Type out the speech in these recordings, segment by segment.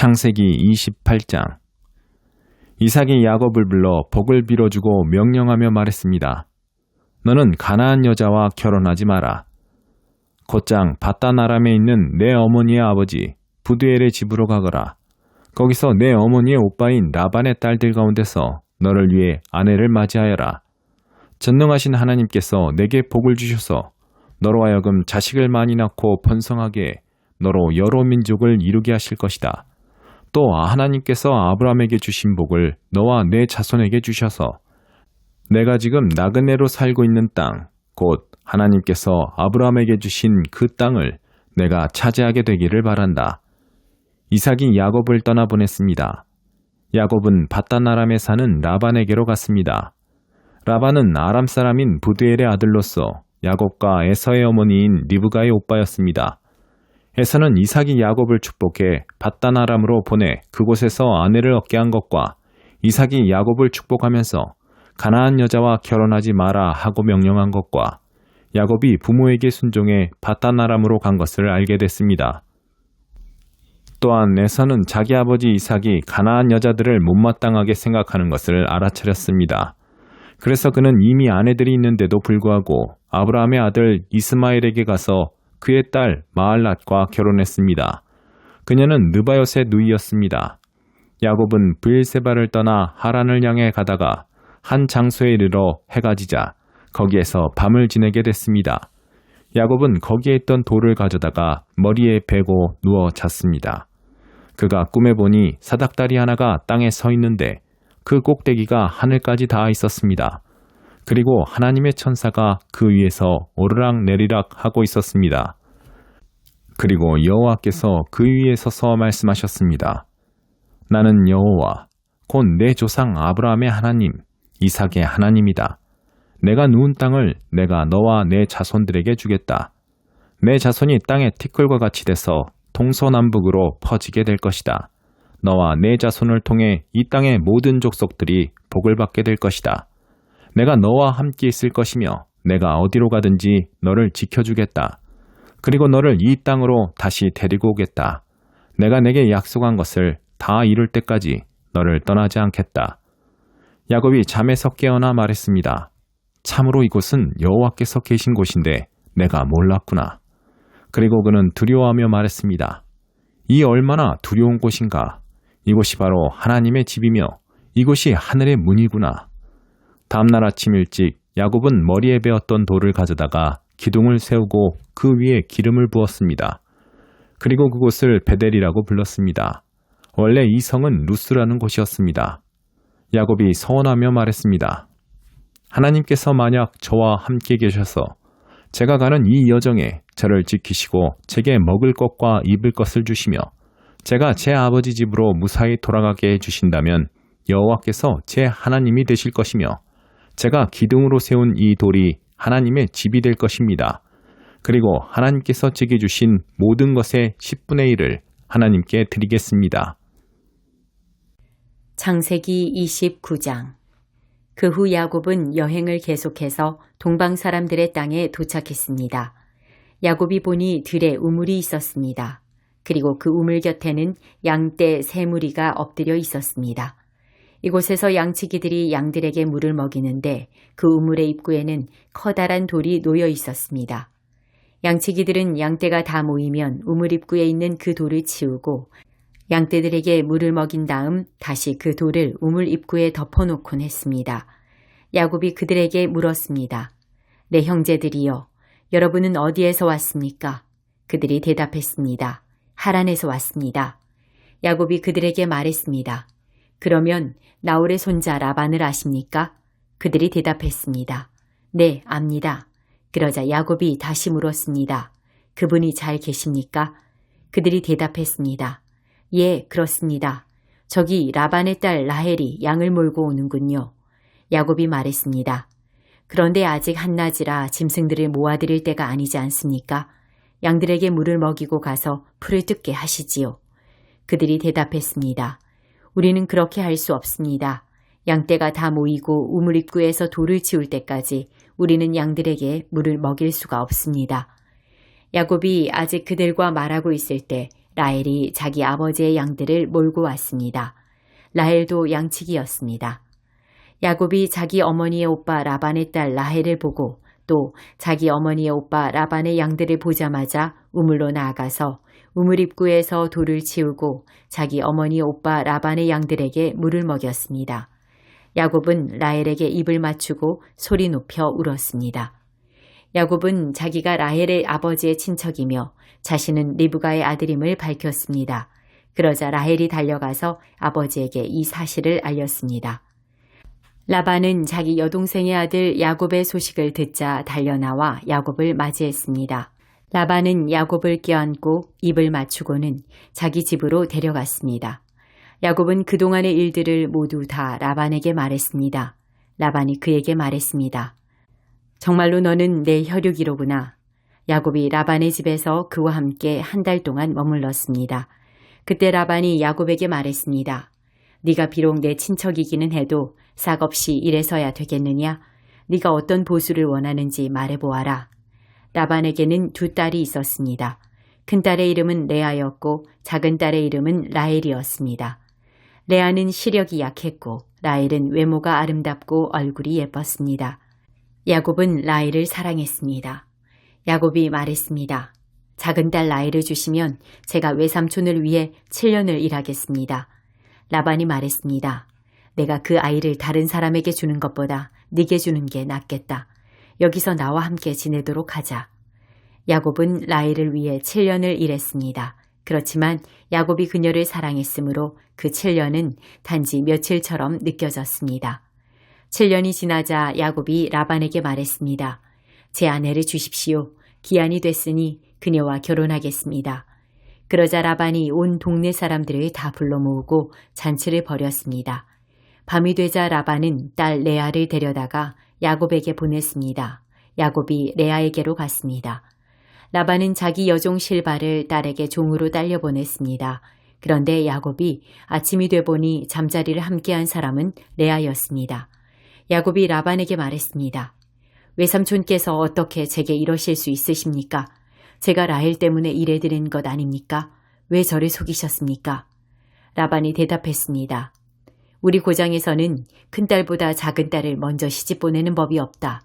창세기 28장. 이삭이 야곱을 불러 복을 빌어주고 명령하며 말했습니다. 너는 가나안 여자와 결혼하지 마라. 곧장 밧단 아람에 있는 내 어머니의 아버지 부두엘의 집으로 가거라. 거기서 내 어머니의 오빠인 라반의 딸들 가운데서 너를 위해 아내를 맞이하여라. 전능하신 하나님께서 내게 복을 주셔서 너로 하여금 자식을 많이 낳고 번성하게 너로 여러 민족을 이루게 하실 것이다. 또 하나님께서 아브라함에게 주신 복을 너와 내 자손에게 주셔서 내가 지금 나그네로 살고 있는 땅, 곧 하나님께서 아브라함에게 주신 그 땅을 내가 차지하게 되기를 바란다. 이삭이 야곱을 떠나보냈습니다. 야곱은 밧단 아람에 사는 라반에게로 갔습니다. 라반은 아람 사람인 부두엘의 아들로서 야곱과 에서의 어머니인 리브가의 오빠였습니다. 에서는 이삭이 야곱을 축복해 밧단 아람으로 보내 그곳에서 아내를 얻게 한 것과 이삭이 야곱을 축복하면서 가나안 여자와 결혼하지 마라 하고 명령한 것과 야곱이 부모에게 순종해 밧단 아람으로 간 것을 알게 됐습니다. 또한 에서는 자기 아버지 이삭이 가나안 여자들을 못마땅하게 생각하는 것을 알아차렸습니다. 그래서 그는 이미 아내들이 있는데도 불구하고 아브라함의 아들 이스마엘에게 가서 그의 딸 마알랏과 결혼했습니다. 그녀는 느바요의 누이였습니다. 야곱은 브엘세바를 떠나 하란을 향해 가다가 한 장소에 이르러 해가 지자 거기에서 밤을 지내게 됐습니다. 야곱은 거기에 있던 돌을 가져다가 머리에 베고 누워 잤습니다. 그가 꿈에 보니 사닥다리 하나가 땅에 서 있는데 그 꼭대기가 하늘까지 닿아 있었습니다. 그리고 하나님의 천사가 그 위에서 오르락 내리락 하고 있었습니다. 그리고 여호와께서 그 위에 서서 말씀하셨습니다. 나는 여호와, 곧 내 조상 아브라함의 하나님, 이삭의 하나님이다. 내가 누운 땅을 내가 너와 내 자손들에게 주겠다. 내 자손이 땅의 티끌과 같이 돼서 동서남북으로 퍼지게 될 것이다. 너와 내 자손을 통해 이 땅의 모든 족속들이 복을 받게 될 것이다. 내가 너와 함께 있을 것이며 내가 어디로 가든지 너를 지켜주겠다. 그리고 너를 이 땅으로 다시 데리고 오겠다. 내가 내게 약속한 것을 다 이룰 때까지 너를 떠나지 않겠다. 야곱이 잠에서 깨어나 말했습니다. 참으로 이곳은 여호와께서 계신 곳인데 내가 몰랐구나. 그리고 그는 두려워하며 말했습니다. 이 얼마나 두려운 곳인가. 이곳이 바로 하나님의 집이며 이곳이 하늘의 문이구나. 다음날 아침 일찍 야곱은 머리에 베었던 돌을 가져다가 기둥을 세우고 그 위에 기름을 부었습니다. 그리고 그곳을 베델이라고 불렀습니다. 원래 이 성은 루스라는 곳이었습니다. 야곱이 서원하며 말했습니다. 하나님께서 만약 저와 함께 계셔서 제가 가는 이 여정에 저를 지키시고 제게 먹을 것과 입을 것을 주시며 제가 제 아버지 집으로 무사히 돌아가게 해주신다면 여호와께서 제 하나님이 되실 것이며 제가 기둥으로 세운 이 돌이 하나님의 집이 될 것입니다. 그리고 하나님께서 제게 주신 모든 것의 10분의 1을 하나님께 드리겠습니다. 창세기 29장. 그 후 야곱은 여행을 계속해서 동방 사람들의 땅에 도착했습니다. 야곱이 보니 들에 우물이 있었습니다. 그리고 그 우물 곁에는 양떼 세 무리가 엎드려 있었습니다. 이곳에서 양치기들이 양들에게 물을 먹이는데 그 우물의 입구에는 커다란 돌이 놓여 있었습니다. 양치기들은 양떼가 다 모이면 우물 입구에 있는 그 돌을 치우고 양떼들에게 물을 먹인 다음 다시 그 돌을 우물 입구에 덮어놓곤 했습니다. 야곱이 그들에게 물었습니다. 내 형제들이여, 여러분은 어디에서 왔습니까? 그들이 대답했습니다. 하란에서 왔습니다. 야곱이 그들에게 말했습니다. 그러면 나홀의 손자 라반을 아십니까? 그들이 대답했습니다. 네, 압니다. 그러자 야곱이 다시 물었습니다. 그분이 잘 계십니까? 그들이 대답했습니다. 예, 그렇습니다. 저기 라반의 딸 라헬이 양을 몰고 오는군요. 야곱이 말했습니다. 그런데 아직 한낮이라 짐승들을 모아드릴 때가 아니지 않습니까? 양들에게 물을 먹이고 가서 풀을 뜯게 하시지요. 그들이 대답했습니다. 우리는 그렇게 할 수 없습니다. 양떼가 다 모이고 우물 입구에서 돌을 치울 때까지 우리는 양들에게 물을 먹일 수가 없습니다. 야곱이 아직 그들과 말하고 있을 때 라헬이 자기 아버지의 양들을 몰고 왔습니다. 라헬도 양치기였습니다. 야곱이 자기 어머니의 오빠 라반의 딸 라헬을 보고 또 자기 어머니의 오빠 라반의 양들을 보자마자 우물로 나아가서 우물 입구에서 돌을 치우고 자기 어머니의 오빠 라반의 양들에게 물을 먹였습니다. 야곱은 라헬에게 입을 맞추고 소리 높여 울었습니다. 야곱은 자기가 라헬의 아버지의 친척이며 자신은 리브가의 아들임을 밝혔습니다. 그러자 라헬이 달려가서 아버지에게 이 사실을 알렸습니다. 라반은 자기 여동생의 아들 야곱의 소식을 듣자 달려나와 야곱을 맞이했습니다. 라반은 야곱을 껴안고 입을 맞추고는 자기 집으로 데려갔습니다. 야곱은 그동안의 일들을 모두 다 라반에게 말했습니다. 라반이 그에게 말했습니다. 정말로 너는 내 혈육이로구나. 야곱이 라반의 집에서 그와 함께 한 달 동안 머물렀습니다. 그때 라반이 야곱에게 말했습니다. 네가 비록 내 친척이기는 해도 싹없이 이래서야 되겠느냐? 네가 어떤 보수를 원하는지 말해보아라. 라반에게는 두 딸이 있었습니다. 큰 딸의 이름은 레아였고 작은 딸의 이름은 라헬이었습니다. 레아는 시력이 약했고 라헬은 외모가 아름답고 얼굴이 예뻤습니다. 야곱은 라헬을 사랑했습니다. 야곱이 말했습니다. 작은 딸 라헬을 주시면 제가 외삼촌을 위해 7년을 일하겠습니다. 라반이 말했습니다. 내가 그 아이를 다른 사람에게 주는 것보다 네게 주는 게 낫겠다. 여기서 나와 함께 지내도록 하자. 야곱은 라헬을 위해 7년을 일했습니다. 그렇지만 야곱이 그녀를 사랑했으므로 그 7년은 단지 며칠처럼 느껴졌습니다. 7년이 지나자 야곱이 라반에게 말했습니다. 제 아내를 주십시오. 기한이 됐으니 그녀와 결혼하겠습니다. 그러자 라반이 온 동네 사람들을 다 불러 모으고 잔치를 벌였습니다. 밤이 되자 라반은 딸 레아를 데려다가 야곱에게 보냈습니다. 야곱이 레아에게로 갔습니다. 라반은 자기 여종 실바를 딸에게 종으로 딸려보냈습니다. 그런데 야곱이 아침이 돼 보니 잠자리를 함께한 사람은 레아였습니다. 야곱이 라반에게 말했습니다. 외삼촌께서 어떻게 제게 이러실 수 있으십니까? 제가 라헬 때문에 일해드린 것 아닙니까? 왜 저를 속이셨습니까? 라반이 대답했습니다. 우리 고장에서는 큰딸보다 작은 딸을 먼저 시집 보내는 법이 없다.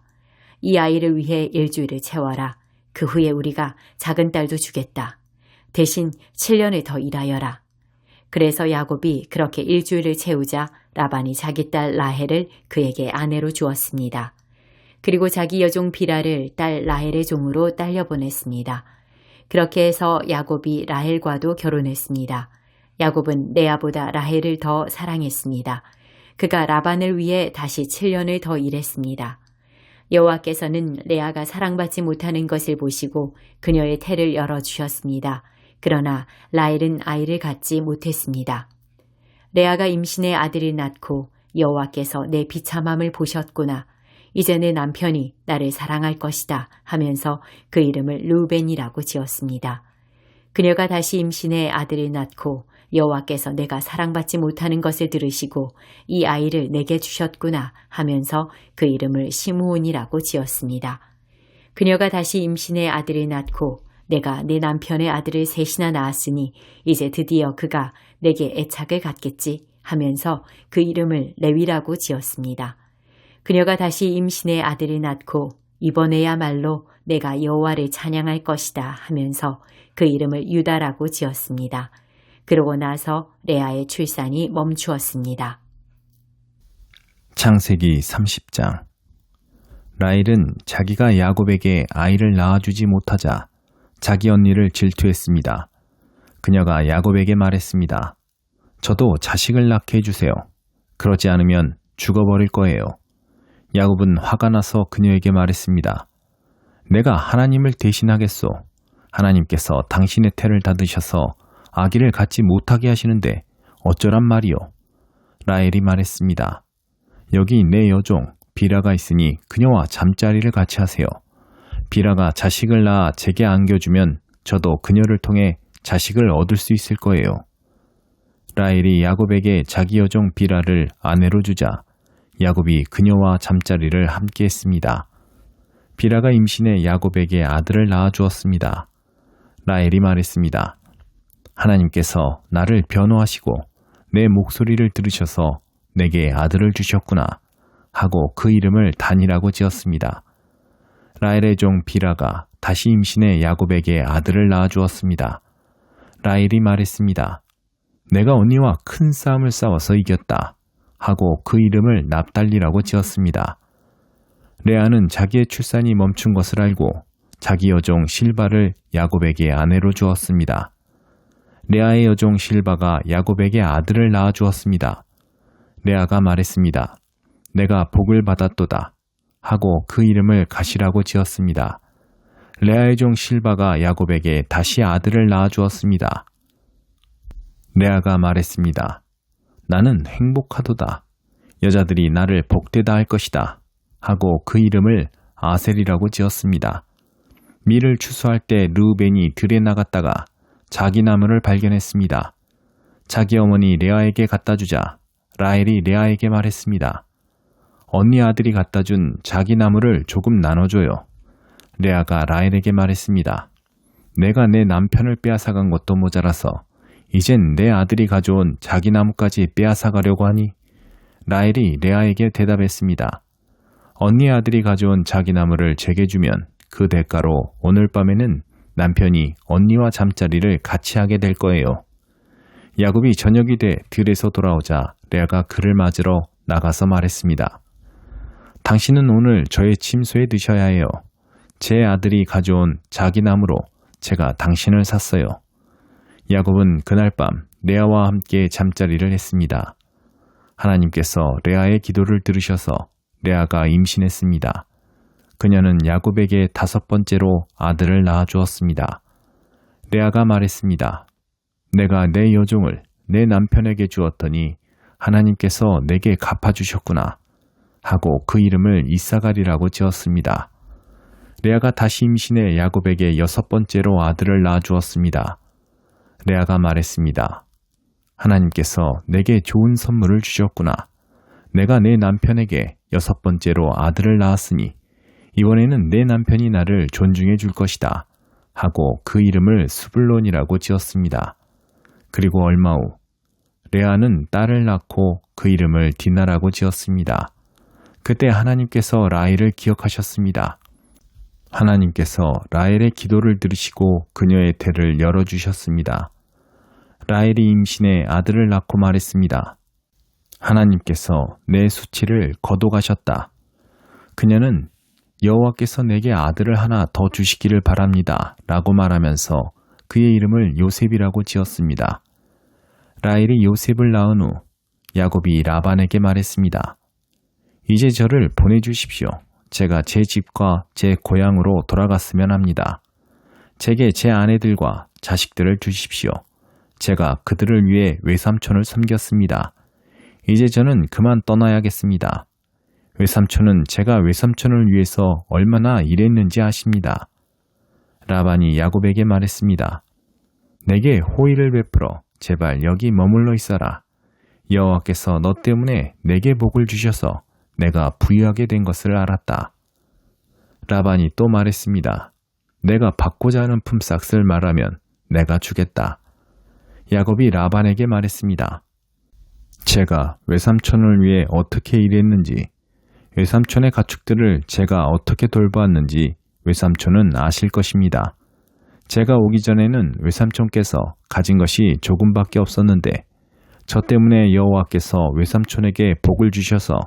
이 아이를 위해 일주일을 채워라. 그 후에 우리가 작은 딸도 주겠다. 대신 7년을 더 일하여라. 그래서 야곱이 그렇게 일주일을 채우자 라반이 자기 딸 라헬을 그에게 아내로 주었습니다. 그리고 자기 여종 비라를 딸 라헬의 종으로 딸려보냈습니다. 그렇게 해서 야곱이 라헬과도 결혼했습니다. 야곱은 레아보다 라헬을 더 사랑했습니다. 그가 라반을 위해 다시 7년을 더 일했습니다. 여호와께서는 레아가 사랑받지 못하는 것을 보시고 그녀의 태를 열어주셨습니다. 그러나 라헬은 아이를 갖지 못했습니다. 레아가 임신해 아들을 낳고 여호와께서 내 비참함을 보셨구나. 이제 내 남편이 나를 사랑할 것이다 하면서 그 이름을 르우벤이라고 지었습니다. 그녀가 다시 임신해 아들을 낳고 여호와께서 내가 사랑받지 못하는 것을 들으시고 이 아이를 내게 주셨구나 하면서 그 이름을 시므온이라고 지었습니다. 그녀가 다시 임신해 아들을 낳고 내가 내 남편의 아들을 셋이나 낳았으니 이제 드디어 그가 내게 애착을 갖겠지 하면서 그 이름을 레위라고 지었습니다. 그녀가 다시 임신해 아들을 낳고 이번에야말로 내가 여호와를 찬양할 것이다 하면서 그 이름을 유다라고 지었습니다. 그러고 나서 레아의 출산이 멈추었습니다. 창세기 30장. 라헬은 자기가 야곱에게 아이를 낳아주지 못하자 자기 언니를 질투했습니다. 그녀가 야곱에게 말했습니다. 저도 자식을 낳게 해주세요. 그러지 않으면 죽어버릴 거예요. 야곱은 화가 나서 그녀에게 말했습니다. 내가 하나님을 대신하겠소. 하나님께서 당신의 태를 닫으셔서 아기를 갖지 못하게 하시는데 어쩌란 말이요. 라헬이 말했습니다. 여기 내 여종 비라가 있으니 그녀와 잠자리를 같이 하세요. 비라가 자식을 낳아 제게 안겨주면 저도 그녀를 통해 자식을 얻을 수 있을 거예요. 라헬이 야곱에게 자기 여종 비라를 아내로 주자 야곱이 그녀와 잠자리를 함께 했습니다. 비라가 임신해 야곱에게 아들을 낳아 주었습니다. 라헬이 말했습니다. 하나님께서 나를 변호하시고 내 목소리를 들으셔서 내게 아들을 주셨구나 하고 그 이름을 단이라고 지었습니다. 라헬의 종 비라가 다시 임신해 야곱에게 아들을 낳아주었습니다. 라헬이 말했습니다. 내가 언니와 큰 싸움을 싸워서 이겼다 하고 그 이름을 납달리라고 지었습니다. 레아는 자기의 출산이 멈춘 것을 알고 자기 여종 실바를 야곱에게 아내로 주었습니다. 레아의 여종 실바가 야곱에게 아들을 낳아주었습니다. 레아가 말했습니다. 내가 복을 받았도다 하고 그 이름을 가시라고 지었습니다. 레아의 종 실바가 야곱에게 다시 아들을 낳아주었습니다. 레아가 말했습니다. 나는 행복하도다. 여자들이 나를 복되다 할 것이다 하고 그 이름을 아셀이라고 지었습니다. 밀을 추수할 때 르우벤이 들에 나갔다가 자기 나무를 발견했습니다. 자기 어머니 레아에게 갖다 주자 라헬이 레아에게 말했습니다. 언니 아들이 갖다 준 자기 나무를 조금 나눠줘요. 레아가 라헬에게 말했습니다. 내가 내 남편을 빼앗아간 것도 모자라서 이젠 내 아들이 가져온 자기 나무까지 빼앗아가려고 하니? 라헬이 레아에게 대답했습니다. 언니 아들이 가져온 자기 나무를 제게 주면 그 대가로 오늘 밤에는 남편이 언니와 잠자리를 같이 하게 될 거예요. 야곱이 저녁이 돼 들에서 돌아오자 레아가 그를 맞으러 나가서 말했습니다. 당신은 오늘 저의 침소에 드셔야 해요. 제 아들이 가져온 자기 나무로 제가 당신을 샀어요. 야곱은 그날 밤 레아와 함께 잠자리를 했습니다. 하나님께서 레아의 기도를 들으셔서 레아가 임신했습니다. 그녀는 야곱에게 5번째로 아들을 낳아주었습니다. 레아가 말했습니다. 내가 내 여종을 내 남편에게 주었더니 하나님께서 내게 갚아주셨구나 하고 그 이름을 이사갈이라고 지었습니다. 레아가 다시 임신해 야곱에게 6번째로 아들을 낳아주었습니다. 레아가 말했습니다. 하나님께서 내게 좋은 선물을 주셨구나. 내가 내 남편에게 6번째로 아들을 낳았으니 이번에는 내 남편이 나를 존중해 줄 것이다 하고 그 이름을 스불론이라고 지었습니다. 그리고 얼마 후 레아는 딸을 낳고 그 이름을 디나라고 지었습니다. 그때 하나님께서 라헬을 기억하셨습니다. 하나님께서 라헬의 기도를 들으시고 그녀의 태를 열어주셨습니다. 라헬이 임신해 아들을 낳고 말했습니다. 하나님께서 내 수치를 거둬가셨다. 그녀는 여호와께서 내게 아들을 하나 더 주시기를 바랍니다 라고 말하면서 그의 이름을 요셉이라고 지었습니다. 라헬이 요셉을 낳은 후 야곱이 라반에게 말했습니다. 이제 저를 보내주십시오. 제가 제 집과 제 고향으로 돌아갔으면 합니다. 제게 제 아내들과 자식들을 주십시오. 제가 그들을 위해 외삼촌을 섬겼습니다. 이제 저는 그만 떠나야겠습니다. 외삼촌은 제가 외삼촌을 위해서 얼마나 일했는지 아십니다. 라반이 야곱에게 말했습니다. 내게 호의를 베풀어 제발 여기 머물러 있어라. 여호와께서 너 때문에 내게 복을 주셔서 내가 부유하게 된 것을 알았다. 라반이 또 말했습니다. 내가 받고자 하는 품삯을 말하면 내가 주겠다. 야곱이 라반에게 말했습니다. 제가 외삼촌을 위해 어떻게 일했는지, 외삼촌의 가축들을 제가 어떻게 돌보았는지 외삼촌은 아실 것입니다. 제가 오기 전에는 외삼촌께서 가진 것이 조금밖에 없었는데 저 때문에 여호와께서 외삼촌에게 복을 주셔서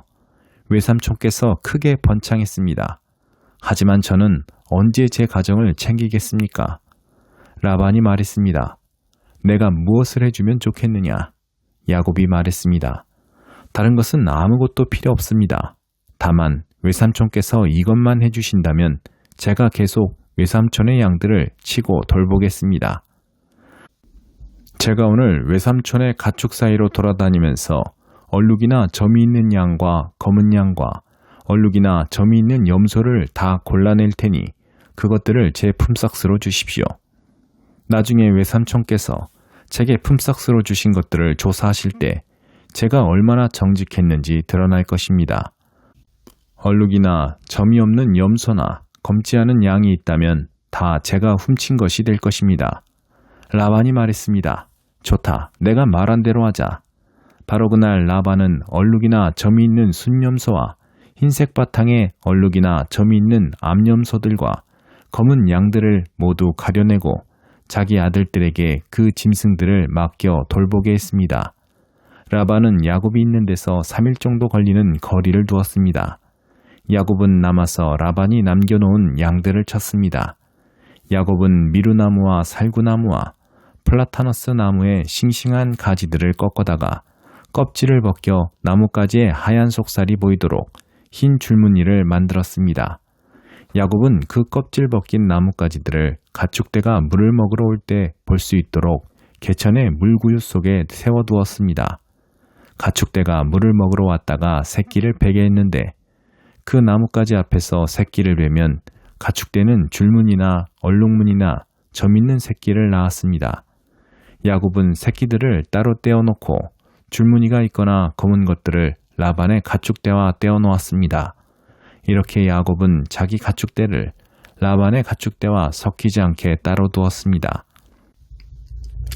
외삼촌께서 크게 번창했습니다. 하지만 저는 언제 제 가정을 챙기겠습니까? 라반이 말했습니다. 내가 무엇을 해주면 좋겠느냐? 야곱이 말했습니다. 다른 것은 아무것도 필요 없습니다. 다만 외삼촌께서 이것만 해주신다면 제가 계속 외삼촌의 양들을 치고 돌보겠습니다. 제가 오늘 외삼촌의 가축 사이로 돌아다니면서 얼룩이나 점이 있는 양과 검은 양과 얼룩이나 점이 있는 염소를 다 골라낼 테니 그것들을 제 품삯으로 주십시오. 나중에 외삼촌께서 제게 품삯으로 주신 것들을 조사하실 때 제가 얼마나 정직했는지 드러날 것입니다. 얼룩이나 점이 없는 염소나 검지 않은 양이 있다면 다 제가 훔친 것이 될 것입니다. 라반이 말했습니다. 좋다. 내가 말한 대로 하자. 바로 그날 라반은 얼룩이나 점이 있는 순염소와 흰색 바탕에 얼룩이나 점이 있는 암염소들과 검은 양들을 모두 가려내고 자기 아들들에게 그 짐승들을 맡겨 돌보게 했습니다. 라반은 야곱이 있는 데서 3일 정도 걸리는 거리를 두었습니다. 야곱은 남아서 라반이 남겨놓은 양들을 쳤습니다. 야곱은 미루나무와 살구나무와 플라타너스 나무의 싱싱한 가지들을 꺾어다가 껍질을 벗겨 나뭇가지의 하얀 속살이 보이도록 흰 줄무늬를 만들었습니다. 야곱은 그 껍질 벗긴 나뭇가지들을 가축대가 물을 먹으러 올 때 볼 수 있도록 개천의 물구유 속에 세워두었습니다. 가축대가 물을 먹으러 왔다가 새끼를 베게 했는데 그 나뭇가지 앞에서 새끼를 베면 가축대는 줄무늬나 얼룩무늬나 점 있는 새끼를 낳았습니다. 야곱은 새끼들을 따로 떼어놓고 줄무늬가 있거나 검은 것들을 라반의 가축대와 떼어놓았습니다. 이렇게 야곱은 자기 가축대를 라반의 가축대와 섞이지 않게 따로 두었습니다.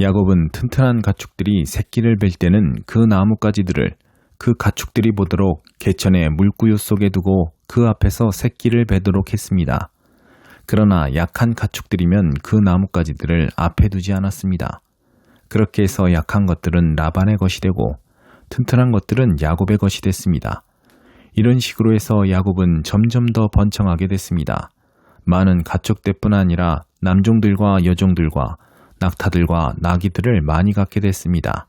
야곱은 튼튼한 가축들이 새끼를 뵐 때는 그 나뭇가지들을 그 가축들이 보도록 개천의 물구유 속에 두고 그 앞에서 새끼를 베도록 했습니다. 그러나 약한 가축들이면 그 나뭇가지들을 앞에 두지 않았습니다. 그렇게 해서 약한 것들은 라반의 것이 되고 튼튼한 것들은 야곱의 것이 됐습니다. 이런 식으로 해서 야곱은 점점 더 번창하게 됐습니다. 많은 가축대뿐 아니라 남종들과 여종들과 낙타들과 나귀들을 많이 갖게 됐습니다.